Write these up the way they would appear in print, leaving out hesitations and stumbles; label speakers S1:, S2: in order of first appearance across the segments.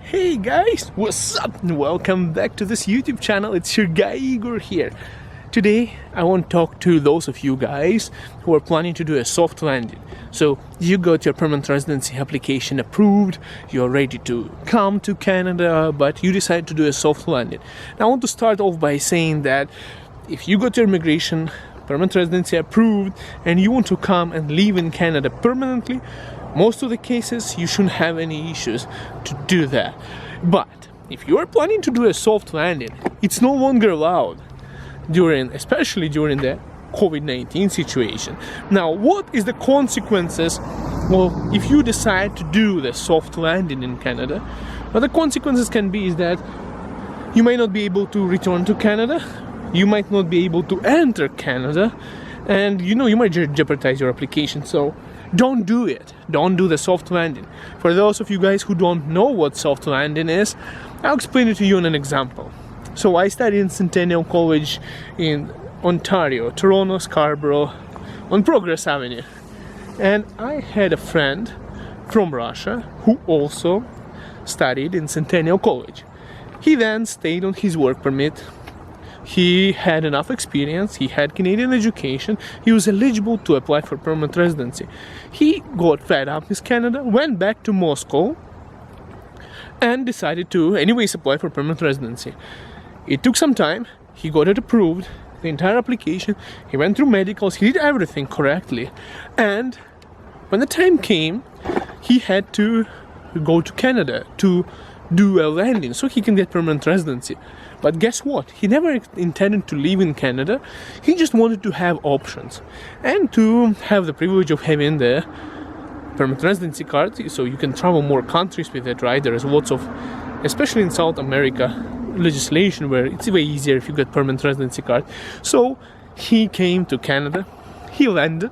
S1: Hey guys, what's up? Welcome back to this YouTube channel. It's your guy Igor here. Today I want to talk to those of you guys who are planning to do a soft landing. So you got your permanent residency application approved, you're ready to come to Canada, but you decide to do a soft landing. Now I want to start off by saying that if you got your immigration permanent residency approved and you want to come and live in Canada permanently, most of the cases you shouldn't have any issues to do that. But if you are planning to do a soft landing, it's no longer allowed especially during the COVID-19 situation. Now, what is the consequences? Well, if you decide to do the soft landing in Canada, well, the consequences can be is that you might not be able to return to Canada, you might not be able to enter Canada, and you might jeopardize your application. So don't do it. Don't do the soft landing. For those of you guys who don't know what soft landing is, I'll explain it to you in an example. So I studied in Centennial College in Ontario, Toronto, Scarborough, on Progress Avenue. And I had a friend from Russia who also studied in Centennial College. He then stayed on his work permit. He had enough experience, he had Canadian education, he was eligible to apply for permanent residency. He got fed up with Canada, went back to Moscow, and decided to anyways apply for permanent residency. It took some time, he got it approved, the entire application, he went through medicals, he did everything correctly, and when the time came, he had to go to Canada to do a landing so he can get permanent residency. But guess what? He never intended to live in Canada. He just wanted to have options and to have the privilege of having the permanent residency card, so you can travel more countries with it, right? There is lots of, especially in South America, legislation where it's way easier if you get permanent residency card. So he came to Canada, he landed,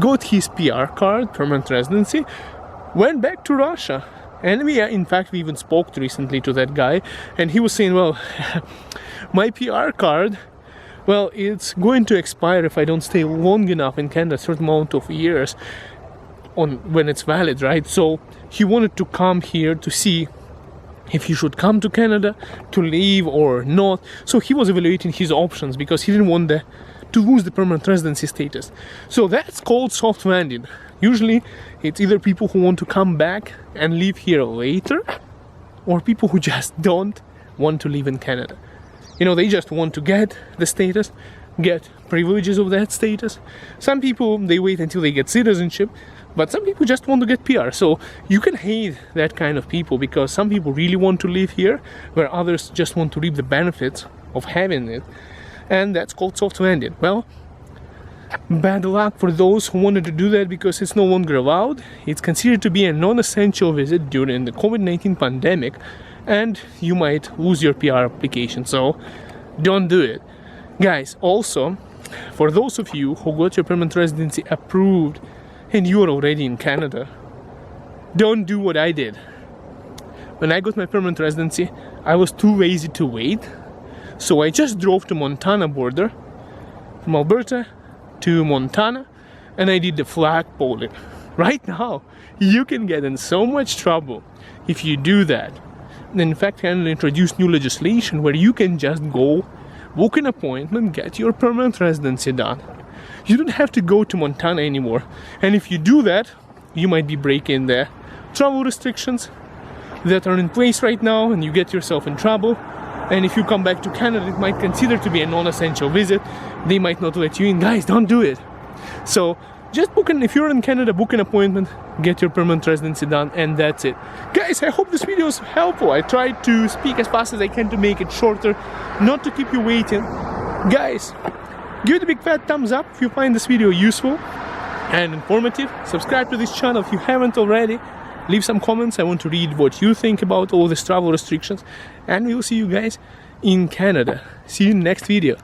S1: got his PR card, permanent residency, went back to Russia. And we even spoke recently to that guy, and he was saying, well, my PR card, well, it's going to expire if I don't stay long enough in Canada, a certain amount of years when it's valid, right? So he wanted to come here to see if he should come to Canada to live or not. So he was evaluating his options because he didn't want to lose the permanent residency status. So that's called soft landing. Usually it's either people who want to come back and live here later, or people who just don't want to live in Canada. They just want to get the status, get privileges of that status. Some people, they wait until they get citizenship, but some people just want to get PR. So you can hate that kind of people because some people really want to live here, where others just want to reap the benefits of having it. And that's called soft landing. Well, bad luck for those who wanted to do that because it's no longer allowed. It's considered to be a non-essential visit during the COVID-19 pandemic, and you might lose your PR application. So don't do it. Guys, also, for those of you who got your permanent residency approved and you are already in Canada, don't do what I did. When I got my permanent residency, I was too lazy to wait. So I just drove to Montana border, from Alberta to Montana, and I did the flagpoling. Right now, you can get in so much trouble if you do that. And in fact, Canada introduced new legislation where you can just go, book an appointment, get your permanent residency done. You don't have to go to Montana anymore. And if you do that, you might be breaking the travel restrictions that are in place right now, and you get yourself in trouble. And if you come back to Canada, it might consider to be a non-essential visit. They might not let you in. Guys, don't do it. So just if you're in Canada, book an appointment, get your permanent residency done, and that's it. Guys, I hope this video is helpful. I tried to speak as fast as I can to make it shorter, not to keep you waiting. Guys, give it a big fat thumbs up if you find this video useful and informative. Subscribe to this channel if you haven't already. Leave some comments. I want to read what you think about all these travel restrictions. And we will see you guys in Canada. See you in the next video.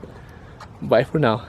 S1: Bye for now.